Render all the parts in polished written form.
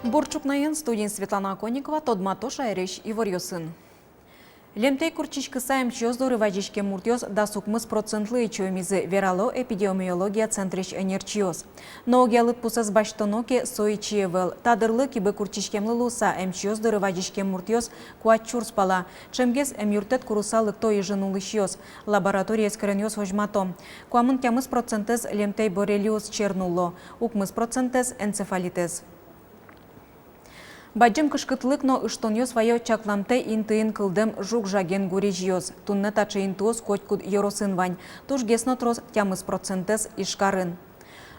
Борчукнаен студент Светлана Конникова, Тодматош Айреш Ивор Йосын. Лемтей курчички сайм чёздоры вадичке муртёс да сукмыс процентлы чөмизы верало эпидемиология центрич энерчиоз. Ноогялыт пусас баштоноке соичиевел. Тадырлы кибы курчичкемлы луса чёздоры вадичке муртёс куатчурс пала. Чемгес юртет курусалык той жынулышьёз. Лаборатория скрынёс хожмато. Куамын кямыс процентез лемтей боррелиоз чернуло. Укмыс процентез энцефалитез. Баджим кышкытлык но ыштоньо свое чакламте интыин кылдем жук жаген гурижьоз. Тунне тачы интуоз котькуд йоросын вань. Туш гесно трос тямыс процентез ишкарын.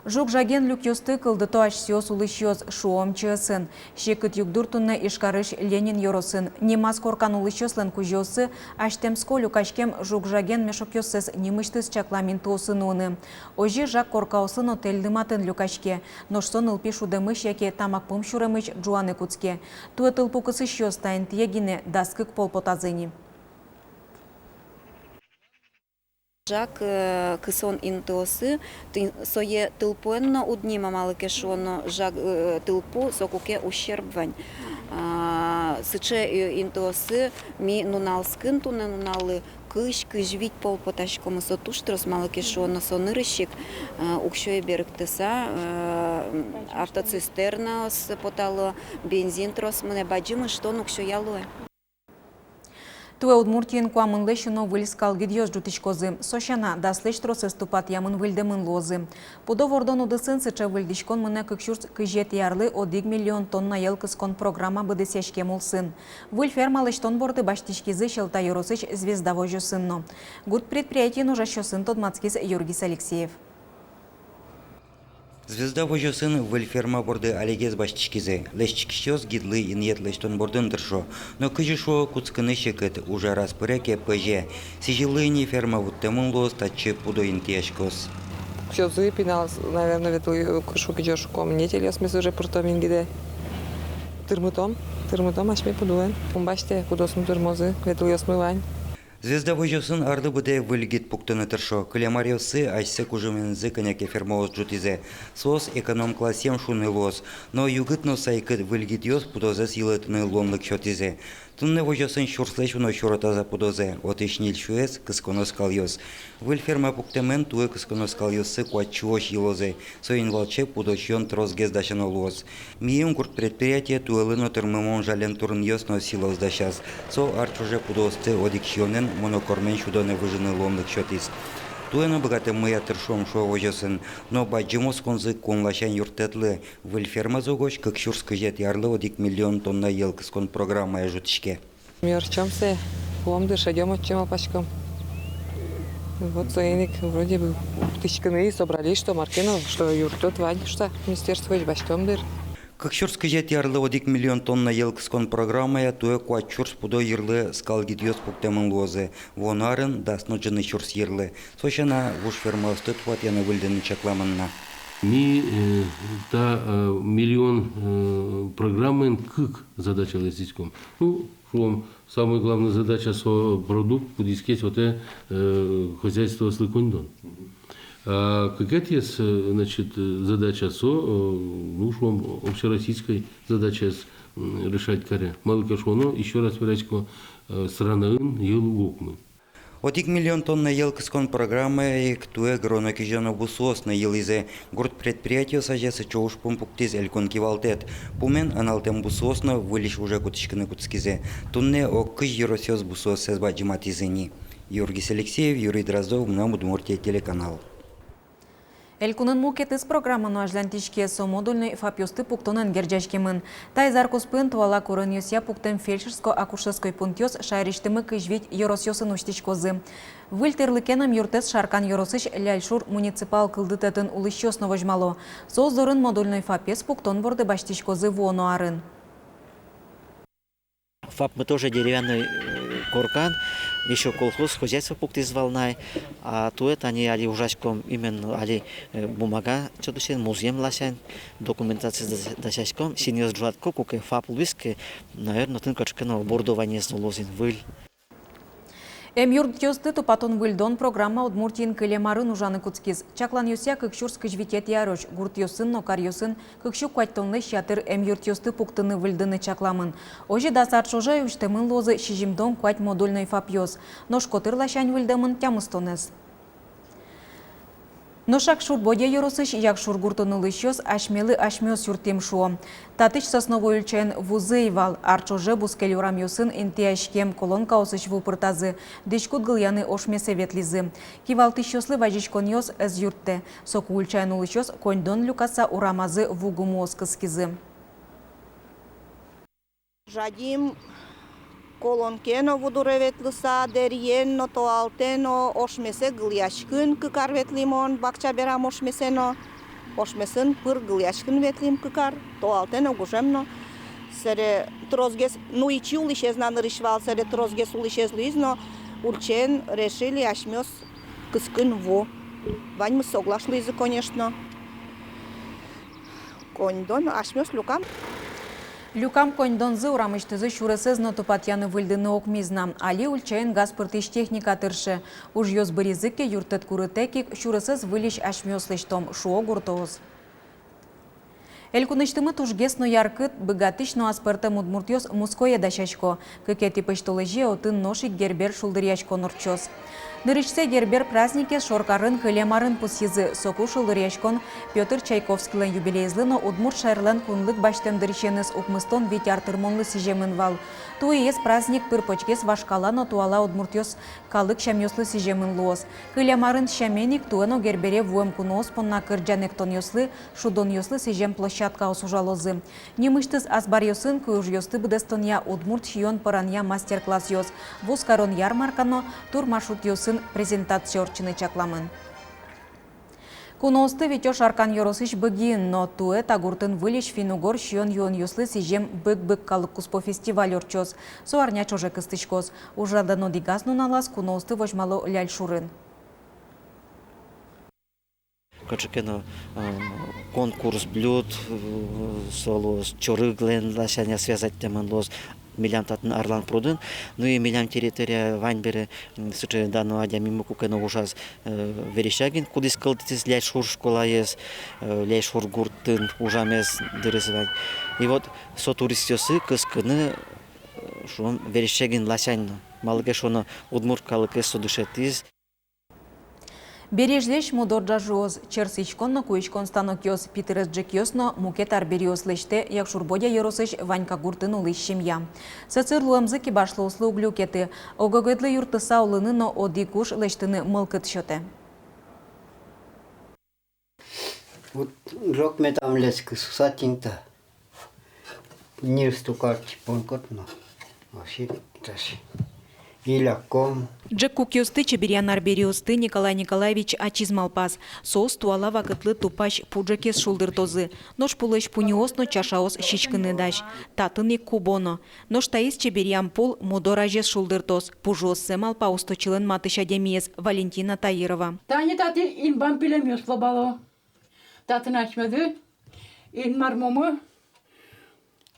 Жук жаген люкьосты кылдыто ашсиоз улышьоз шуом чысын. Шекыт югдур тунне ишкарыш Ленин йоросын. Немаз коркан улышьослен кужьосы аштемско люкашкем жук жаген мешокьосыз немыштыз чакламин туосын уны. Ожи жак коркаосын отельдыматын люкашке. Ношсон ылпи шудымыш яке тамак пым шурымыш жуаны куцке. Туэ тылпу кысыщёз тайн тьегине даскык полпотазыни. Жак кысон интосы сое тылпуенно уднима малыкешоно жак тылпу сокуке ущербвань. Сыче интосы ми нуналскын туне нуналы кыш кыжвить полпоташкому сотуштрос малыкешоно сонырыщик укшой берктыса автоцистерна с потало бензин трос мне баджимы что нукшо ялуэ. Туэ Удмуртиен куамын лещино выльскал гидьёз жутичкозы. Сощана да слещтрос ступат ямын выльдемын лозы. Пудо вордон удысын сыча выльдичкон мына кыкшурс кыжет ярлы 1 миллион тонна елкыскон программа быдысешке мулсын. Выль ферма лещтон борды баштичкизы шелта yorosыч звездовой жосынно. Гуд предприятиен ужащосын Тодмацкиз Юргис Алексеев. Звезда вожосын вельферма борды алегез баштичкизе. Лещикщёз гидлы иньет лещтон бордын дыршо. Но кыжишо куцкыны шекет уже раз пыреке пыже. Сижилыни ферма вуттемын лос тачы пудо интешкос. Все запинал, наверное, ветлы кышу кидёшку. Мне телес мы уже портамин гиде. Тырмытом ашме пудуэн. Умбаште пудосм тырмозы ветлы осмывань. Звезда вожосын арды буде выльгит пуктыны тыршо. Кылямарёсы айсы кужумензы коняке фермоз джутизе. Сос эконом классем шуны лос. Но югытно сайкыт выльгит ёс пудозе силытны лонлык шотизе. Тунне вожосын шурслеш уно шуротаза пудозе. От ишнил шуэс кысконос калёс. Выль ферма пуктемен туэ кысконос калёсы куачуош елозе. Соин волче пудощён трос гездашано лос. Мием курт предприятие туэлыно тырмымон жален турн ёсно силос дашас. Со арчуже пудосты одикщёнен монокормен шудоне выжыны ломлык шотис. Туэно богаты мы тыршом шо вожосын, но баджимос конзы конлашан юртетлы. Выль ферма зогош, как шурск жет ярлы 1 миллион тонна елкыскон программа жутичке. Мерчемся, ломды шагем от чем пачком. Вот ценник вроде бы тысячками собрались, что Маркинов, что юртет вань, что министерство и бачтом дыр. Как шурск жет ярлы 1 миллион тонна елкыскон программа туэ куачурс пудо ярлы скалгидьёс пуктемын лозы. Вонарын дасно жыны шурс ярлы. Сощана вуш ферма стытват яны выльдыны чакламынна. Ми миллион программы кык задача лестичком. Ну, что самая главная задача со продукт подискать вот хозяйство слыкондон. А какая есть, значит, задача со, ну, что общероссийской задача решать каре. Малыкашоно, еще раз верачко, странаын, елугокмы. 1 миллион тонна елкыскон программа и ктуэ гроно кижано бусос на елизе. Город предприятие сажесы чоуш пумпуктиз элькон кивалтет. Пумен аналтем бусосно вылиш уже кутышкины кутскизе. Тунне о кыж еросёс бусос сезба джиматизени. Юргис Алексеев, Юрий Дроздов, нам Удмуртия телеканал. Элькунын мукетыз программаны ажлантишке со модульный фапьосты пуктонын герджашкемын. Тайзар куспын туала курын ёсия пуктен фельдшерско-акушерской пунктёс шайриштымы кыжвить ёросёсын уштичкозы. Выльтерлыкенам юртес шаркан ёросыш ляльшур муниципал кылдытатын улышёс новожмало. Создорын модульный фапьес пуктон борды баштичкозы воно арын. ФАП мы тоже деревянный коркан, еще колхоз, хозяйство пуктиз волнай, а то это они али ужаском именно али бумага, что то сен музеем ласен, документация дасяском, синьор джуатко, куке ФАП луиске, наверное, тынкачка на бордование с лозин выль. Эмюрт ёсты тупатон выльдон программа Удмуртин кылемарын ужаны куцкиз. Чаклан ёся кыкшур скыжвитет ярош, гурт ёсын, нокар ёсын, кыкшу куаттонлы шатыр эмюрт ёсты пуктыны выльдыны чакламын. Ожи дасар шожа үштемын лозы шижимдон куать модульной фап ёс. Нош котырла шань выльдымын тямыстонез. Ношак шур боде yorosыш, як шур гуртонылы щос, ашмелы ашмёс юртем шуо. Татыч сосновой ульчен вузейвал, арчоже бускел юрам ёсын интиашкем колонка осыш вупыртазы, дешкут гыльяны ошмесе ветлизы. Кивалты щослы вajishкон ёс эз юртте, соку ульчен улы щос коньдон люкаса урамазы вугуму оскыскизы. Жадим колонкено вудуреветлыса, дерьенно тоалтено, ошмесе гыльяшкын кыкар ветлимон, бакча берам ошмесено, ошмесын пыр гыльяшкын ветлим кыкар, тоалтено гужемно. Сере трозгес, ну и чул исчезна нарышвал, сере трозгес улышез лизно, урчен решили ашмёс кыскын во. Вань мы соглашлызы, конечно. Коньдон ашмёс люкам. Люкам коньдонзы урамыштызы шурысыз нотопатяны выльдыны окмизна. Али ульчайын газ пыртыш техника тыршы. Уж ёз быризыке юртет курытекик шурысыз вылиш ашмёслыштом шуо гуртоз. Элькуныштымы тужгесно яркыт быгатычно аспыртым удмуртёс муское дашачко. Кыкети пыштолыжи отын ношик гербер шулдырячко норчос. Нырычсе гербер празднике шоркарын кылемарын пусизы соку шулдырячкон Петр Чайковскийлен юбилейзлыно удмурт шайрлан кунлык баштем дырченыз укмыстон вить артырмонлы сижемын вал. Туиес праздник пыр почкес вашкалано туала удмуртёс калык шамёслы сижемын луос. Кылемарын шаменик туэно гербере вуэм куноос понна кырджанектон ёслы шудон ёслы сижем площадка осужалозы. Немыштыз азбар ёсын кыуж ёсты быдестония удмурт шион паранья мастер-класс ёс. Вуз карон ярмаркано тур маршрут ёсын презентация орчыны чакламын. Куноосты витёш аркан yorosыш быгин, но туэ тагуртын вылиш финугор шион юон юслы сижем бык-бык калыккуспо фестиваль орчос. Суарня чоже кыстычкос. Ужадано дигазну налас куноосты вожмало ляль шурын. Качекено конкурс блюд, солос, чорыглен, лашаня связать теманлос, милям татын арлан прудын, ну и милям территория ваньбере, сыче дану адя мимо кукено ужас Верещагин, кудис кылтитис ляй шур школа ес, ляй шур гуртын ужамес дырысывать. И вот со туристёсы кыскыны шон Верещагин лашань, малыке шоно удмурткалыке содушетиз. Бережлеш мудорджа жоз, черсичконно куичкон станок ёс, питерес джек ёсно мукет арбериос леште, як шурбодя yorosыш Ванька гуртын улыш семья. Сацырлуэмзы кибашлы услы углюкеты, огогедлы юртыса улыныно одикуш лештыны мылкыт шоте. Вот рок метам леск сусатинта. Не стукарти понкотно. Вообще тащи. Иляком. Джек кукёсты чеберян арбериосты Николай Николаевич ачизмалпас. Сос туала вакытлы тупаш пуджекес шулдыртозы. Нош пулыш пуниосно чашаос шичкыны даш. Татыны кубоно. Нош таис чеберян пул модоражес шулдыртоз. Пужос семалпа усточилен матыша демиес Валентина Таирова. Тани тати инбам пилемёс лабало. Татын açmadı. İnmar mumu.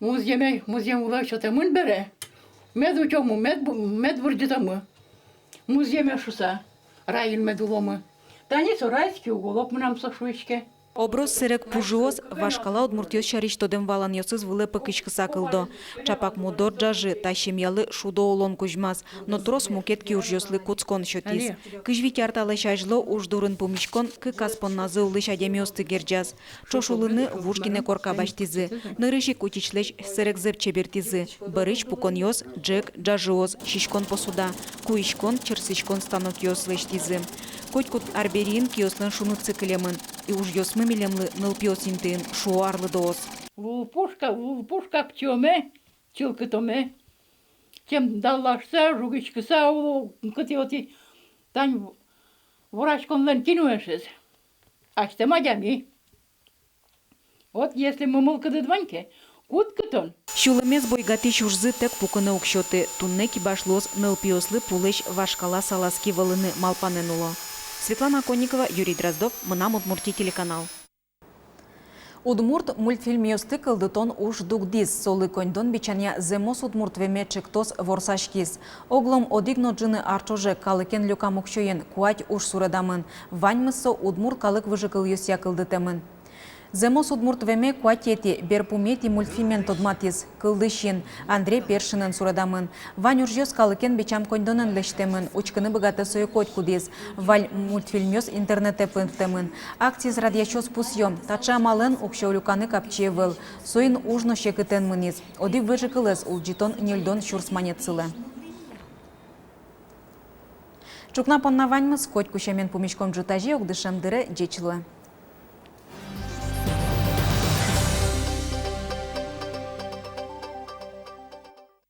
Muzem ulaşatımın bere. Med uçomu, med vurditamı. Muzeme şusa. Райын медуломы. Тани сорайский уголок мнам сошуечке. Оброс сырек пужуос вашкала удмуртёс шариштодем валан ёсыз вылепы кычкыса кылдо. Чапак мудор джажы тащемьялы шудо олон кужмас, но трос мукет киужёслы куцкон шотис. Кыжвит арталы шажло уж дурын пумичкон кыкаспон назы улыш адемиосты герджаз. Чошулыны вушкине корка баштизы. Нырыши кутичлеш сырек зеп чебертизы. Барыч пукон ёс, джек, джажиоз, шишкон посуда. Куичкон, черсичкон станок ёс лештизы. Котькут арберин киослен шуны циклемын. И уж ёсмы милемлы нылпиосинтын шуарлы доос. Улпушка птёме, чилкытоме. Тем даллашса, жугичкыса, кытиоти. Тань врачконлен кинуэшез. Ачтем адями. Вот если мы мылкыды дваньке, куткытон. Шулемез бойгаты чужзы тек пукыны укшоты. Тунне кибашлос нылпиослы пулыш вашкала саласки валыны малпаненуло. Светлана Конникова, Юрий Дроздов, Мынам Удмуртий телеканал. Удмурт мультфильм ёсты кылдытон уж дугдиз, солы коньдон бичаня земос удмурт вемечек тос ворсашкиз. Оглом одигно джины арчоже калыкен люка мукшоен куать уж суредамын. Ваньмысо удмурт калык выжыкыл ёсия кылдытемын. Земос удмурт веме куатети берпумети мультфильмен тодматиз, кылдыщин, Андрей Першинен суредамын. Вань уржёс калыкен бичам коньдонен лештемын, учкыны богаты сою коть кудиз. Валь мультфильмёс интернете пынтемын. Акциз радиачёс пусьём, тача мален укшо люканы капчевыл. Соин ужно шекытен мыниз. Оди выжыкылыз улджитон нельдон шурсманецылы. Чукна понна ваньмыз, коть кучамен пумичком житажи огдышем дыре жечылы.